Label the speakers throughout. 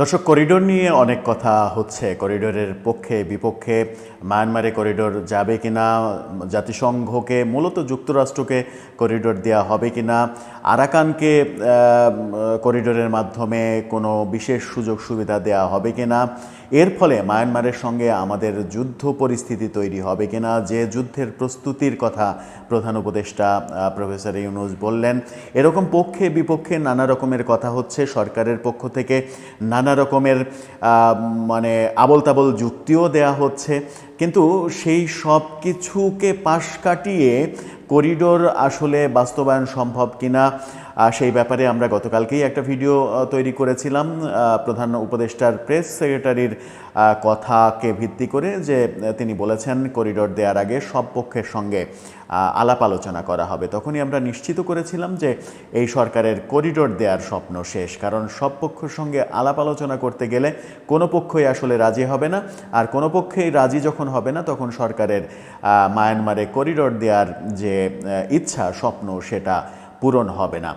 Speaker 1: দর্শক, করিডোর নিয়ে অনেক কথা হচ্ছে। করিডোরের পক্ষে বিপক্ষে, মায়ানমারে করিডোর যাবে কিনা, জাতিসংঘকে মূলত যুক্তরাষ্ট্রকে করিডোর দেওয়া হবে কিনা, আরাকানকে করিডোরের মাধ্যমে কোনো বিশেষ সুযোগ সুবিধা দেওয়া হবে কিনা, এর ফলে মায়ানমারের সঙ্গে আমাদের যুদ্ধ পরিস্থিতি তৈরি হবে কিনা, যে যুদ্ধের প্রস্তুতির কথা প্রধান উপদেষ্টা প্রফেসর ইউনূস বললেন, এরকম পক্ষে বিপক্ষে নানা রকমের কথা হচ্ছে। সরকারের পক্ষ থেকে নানা রকমের মানে আবল তাবল যুক্তিও দেয়া হচ্ছে, কিন্তু সেই সব কিছুকে পাশ কাটিয়ে করিডোর আসলে বাস্তবায়ন সম্ভব কিনা সেই ব্যাপারে আমরা গতকালকেই একটা ভিডিও তৈরি করেছিলাম প্রধান উপদেষ্টার প্রেস সেক্রেটারির কথাকে ভিত্তি করে, যে তিনি বলেছেন করিডোর দেওয়ার আগে সব পক্ষের সঙ্গে আলাপ আলোচনা করা হবে। তখনই আমরা নিশ্চিত করেছিলাম যে এই সরকারের করিডোর দেওয়ার স্বপ্ন শেষ, কারণ সব পক্ষের সঙ্গে আলাপ আলোচনা করতে গেলে কোনো পক্ষই আসলে রাজি হবে না, আর কোনো পক্ষেই রাজি যখন হবে না তখন সরকারের মায়ানমারে করিডোর দেওয়ার যে ইচ্ছা স্বপ্ন সেটা পূরণ হবে না।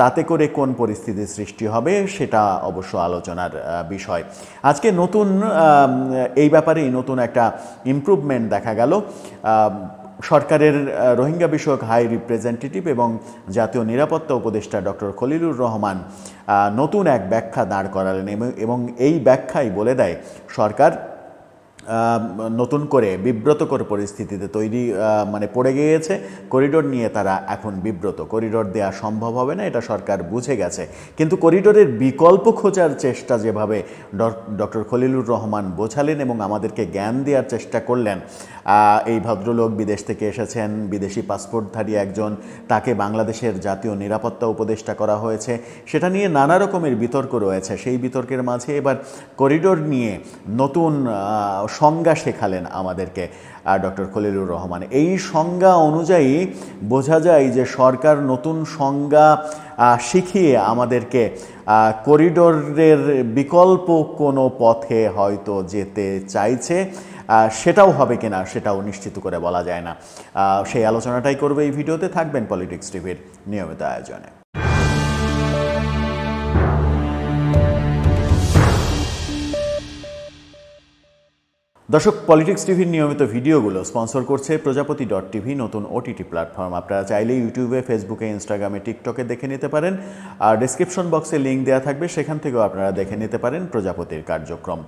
Speaker 1: তাতে করে কোন পরিস্থিতি সৃষ্টি হবে সেটা অবশ্য আলোচনার বিষয়। আজকে নতুন এই ব্যাপারেই নতুন একটা ইমপ্রুভমেন্ট দেখা গেল। সরকারের রোহিঙ্গা বিষয়ক হাই রিপ্রেজেন্টেটিভ এবং জাতীয় নিরাপত্তা উপদেষ্টা ডক্টর খলিলুর রহমান নতুন এক ব্যাখ্যা দাঁড় করালেন এবং এই ব্যাখ্যাই বলে দেয় সরকার নতুন করে বিব্রতকর পরিস্থিতিতে পড়ে গিয়েছে। করিডোর নিয়ে তারা এখন বিব্রত। করিডোর দেওয়া সম্ভব হবে না, এটা সরকার বুঝে গেছে। কিন্তু করিডোরের বিকল্প খোঁজার চেষ্টা যেভাবে ডক্টর খলিলুর রহমান বোঝালেন এবং আমাদেরকে জ্ঞান দেওয়ার চেষ্টা করলেন, এই ভদ্রলোক বিদেশ থেকে এসেছেন, বিদেশি পাসপোর্টধারী একজন, তাকে বাংলাদেশের জাতীয় নিরাপত্তা উপদেষ্টা করা হয়েছে, সেটা নিয়ে নানা রকমের বিতর্ক রয়েছে। সেই বিতর্কের মাঝে এবার করিডোর নিয়ে নতুন সংজ্ঞা শেখালেন আমাদেরকে ডক্টর খলিলুর রহমান। এই সংজ্ঞা অনুযায়ী বোঝা যায় যে সরকার নতুন সংজ্ঞা শিখিয়ে আমাদেরকে করিডোরের বিকল্প কোনো পথে হয়তো যেতে চাইছে। সেটাও হবে কিনা সেটাও নিশ্চিত করে বলা যায় না। সেই আলোচনাটাই করবে এই ভিডিওতে। থাকবেন পলিটিক্স টিভির নিয়মিত আয়োজনে। দর্শক, পলিটিক্স টিভির নিয়মিত ভিডিওগুলো স্পন্সর করছে প্রজাপতি.টিভি, নতুন ওটিটি প্ল্যাটফর্ম। আপনারা চাইলে ইউটিউবে, ফেসবুকে, ইনস্টাগ্রামে, টিকটকে দেখে নিতে পারেন। আর ডেসক্রিপশন বক্সে লিঙ্ক দেওয়া থাকবে, সেখান থেকেও আপনারা দেখে নিতে পারেন প্রজাপতির কার্যক্রম।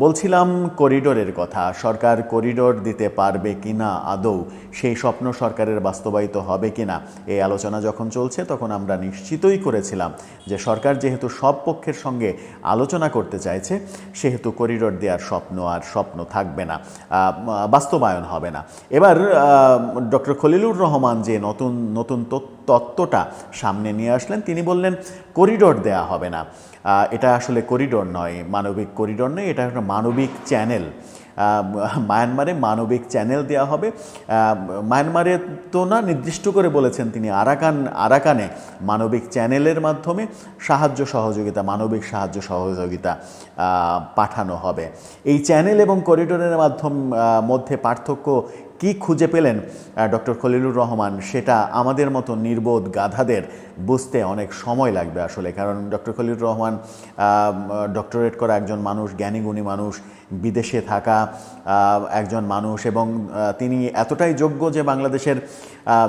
Speaker 1: বলছিলাম করিডোরের কথা। সরকার করিডোর দিতে পারবে কিনা আদৌ, সেই স্বপ্ন সরকারের বাস্তবায়িত হবে কিনা, এই আলোচনা যখন চলছে তখন আমরা নিশ্চিতই করেছিলাম যে সরকার যেহেতু সব পক্ষের সঙ্গে আলোচনা করতে চাইছে, সেহেতু করিডোর দেওয়ার স্বপ্ন থাকবে না, বাস্তবায়ন হবে না। এবার ডক্টর খলিলুর রহমান যে নতুন তত্ত্বটা সামনে নিয়ে আসলেন, তিনি বললেন করিডোর দেয়া হবে না। এটা আসলে করিডোর নয়, মানবিক করিডোর নয়, এটা একটা মানবিক চ্যানেল। মায়ানমারে মানবিক চ্যানেল দেওয়া হবে। মায়ানমারে তো না, নির্দিষ্ট করে বলেছেন তিনি আরাকানে মানবিক চ্যানেলের মাধ্যমে মানবিক সাহায্য সহযোগিতা পাঠানো হবে। এই চ্যানেল এবং করিডোরের মধ্যে পার্থক্য কি খুঁজে পেলেন ডক্টর খলিলুর রহমান, সেটা আমাদের মতো নির্বোধ গাধাদের বুঝতে অনেক সময় লাগবে আসলে। কারণ ডক্টর খলিলুর রহমান ডক্টরেট করা একজন মানুষ, জ্ঞানীগুণী মানুষ, বিদেশে থাকা একজন মানুষ, এবং তিনি এতটাই যোগ্য যে বাংলাদেশের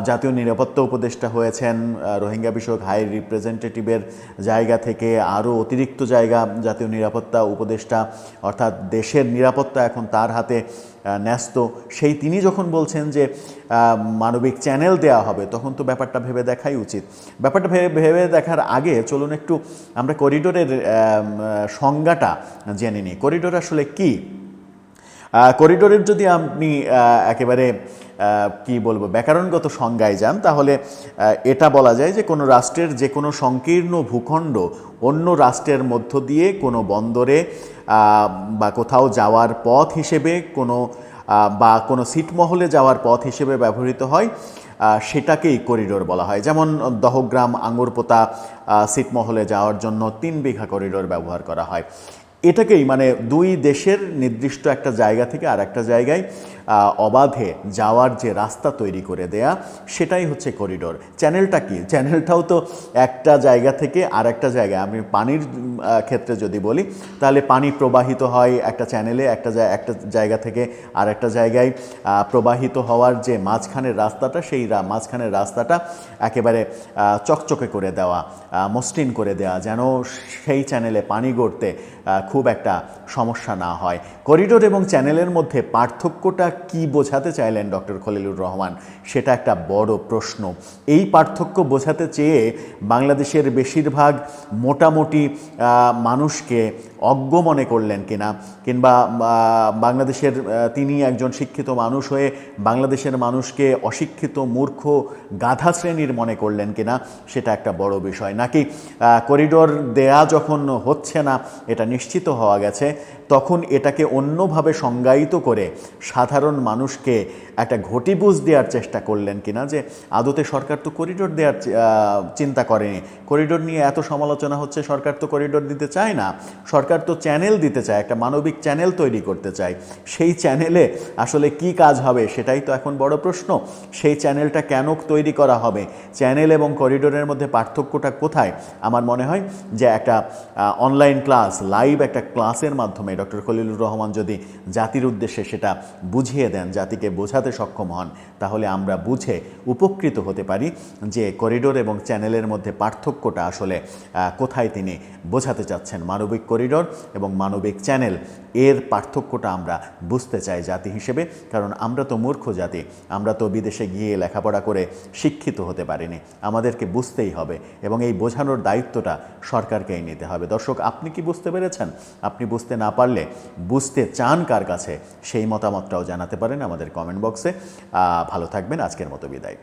Speaker 1: জাতীয় নিরাপত্তা উপদেষ্টা হয়েছেন। রোহিঙ্গা বিষয়ক হাই রিপ্রেজেন্টেটিভের জায়গা থেকে আরও অতিরিক্ত জায়গা জাতীয় নিরাপত্তা উপদেষ্টা, অর্থাৎ দেশের নিরাপত্তা এখন তার হাতে ন্যস্ত। তিনি যখন বলছেন যে মানবিক চ্যানেল দেওয়া হবে, তখন তো ব্যাপারটা ভেবে দেখাই উচিত। ব্যাপারটা ভেবে দেখার আগে চলুন একটু আমরা করিডোরের সংজ্ঞাটা জেনে নিই। করিডোর আসলে কি? করিডোরের যদি আপনি একেবারে কি বলবো, ব্যাকরণগত সংজ্ঞায় যান, তাহলে এটা বলা যায় যে কোনো রাষ্ট্রের যে কোনো সংকীর্ণ ভূখণ্ড অন্য রাষ্ট্রের মধ্য দিয়ে কোনো বন্দরে বা কোথাও যাওয়ার পথ হিসেবে বা কোনো ছিটমহলে যাওয়ার পথ হিসেবে ব্যবহৃত হয়, সেটাকেই করিডোর বলা হয়। যেমন দহগ্রাম আঙ্গুরপোতা ছিটমহলে যাওয়ার জন্য 3 বিঘা করিডোর ব্যবহার করা হয়। এটাকেই মানে দুই দেশের নির্দিষ্ট একটা জায়গা থেকে আর একটা জায়গায় অবাধে যাওয়ার যে রাস্তা তৈরি করে দেয়া, সেটাই হচ্ছে করিডোর। চ্যানেলটা কি? চ্যানেলটাও তো একটা জায়গা থেকে আর একটা জায়গায়, আমি পানির ক্ষেত্রে যদি বলি তাহলে পানি প্রবাহিত হয় একটা চ্যানেলে, একটা জায়গা থেকে আর একটা জায়গায় প্রবাহিত হওয়ার যে মাঝখানের রাস্তাটা, সেই মাঝখানের রাস্তাটা একেবারে চকচকে করে দেওয়া, মসৃণ করে দেওয়া, যেন সেই চ্যানেলে পানি গড়তে খুব একটা সমস্যা না হয়। করিডোর এবং চ্যানেলের মধ্যে পার্থক্যটা কি বোঝাতে চাইলেন ডক্টর খলিলুর রহমান, সেটা একটা বড় প্রশ্ন। এই পার্থক্য বোঝাতে চেয়ে বাংলাদেশের বেশিরভাগ মোটামুটি মানুষকে অজ্ঞ মনে করলেন কিনা, কিংবা বাংলাদেশের তিনি একজন শিক্ষিত মানুষ হয়ে বাংলাদেশের মানুষকে অশিক্ষিত, মূর্খ, গাধা শ্রেণীর মনে করলেন কিনা, সেটা একটা বড় বিষয়। নাকি করিডোর দেয়া যখন হচ্ছে না, এটা নিশ্চিত হওয়া গেছে, তখন এটাকে অন্যভাবে সংজ্ঞায়িত করে সাধারণ মানুষকে একটা ঘটিবুঝ দেওয়ার চেষ্টা করলেন কিনা, যে আদতে সরকার তো করিডোর দেওয়ার চিন্তা করেনি, করিডোর নিয়ে এত সমালোচনা হচ্ছে, সরকার তো করিডোর দিতে চায় না, সরকার তো চ্যানেল দিতে চায়, একটা মানবিক চ্যানেল তৈরি করতে চায়। সেই চ্যানেলে আসলে কি কাজ হবে সেটাই তো এখন বড় প্রশ্ন। সেই চ্যানেলটা কেন তৈরি করা হবে? চ্যানেল এবং করিডোরের মধ্যে পার্থক্যটা কোথায়? আমার মনে হয় যে একটা অনলাইন ক্লাস, লাইভ একটা ক্লাসের মাধ্যমে ডক্টর খলিলুর রহমান যদি জাতির উদ্দেশ্যে সেটা বুঝিয়ে দেন, জাতিকে বোঝাতে সক্ষম হন, তাহলে আমরা বুঝে উপকৃত হতে পারি যে করিডোর এবং চ্যানেলের মধ্যে পার্থক্যটা আসলে কোথায় তিনি বোঝাতে চাচ্ছেন। মানবিক করিডোর এবং মানবিক চ্যানেল, এর পার্থক্যটা আমরা বুঝতে চাই জাতি হিসেবে, কারণ আমরা তো মূর্খ জাতি, আমরা তো বিদেশে গিয়ে লেখাপড়া করে শিক্ষিত হতে পারিনি, আমাদেরকে বুঝতেই হবে এবং এই বোঝানোর দায়িত্বটা সরকারকেই নিতে হবে। দর্শক, আপনি কি বুঝতে পেরেছেন? আপনি বুঝতে না পারলে, বুঝতে চান কার কাছে, সেই মতামতটাও জানাতে পারেন আমাদের কমেন্ট বক্সে। ভালো থাকবেন, আজকের মতো বিদায়।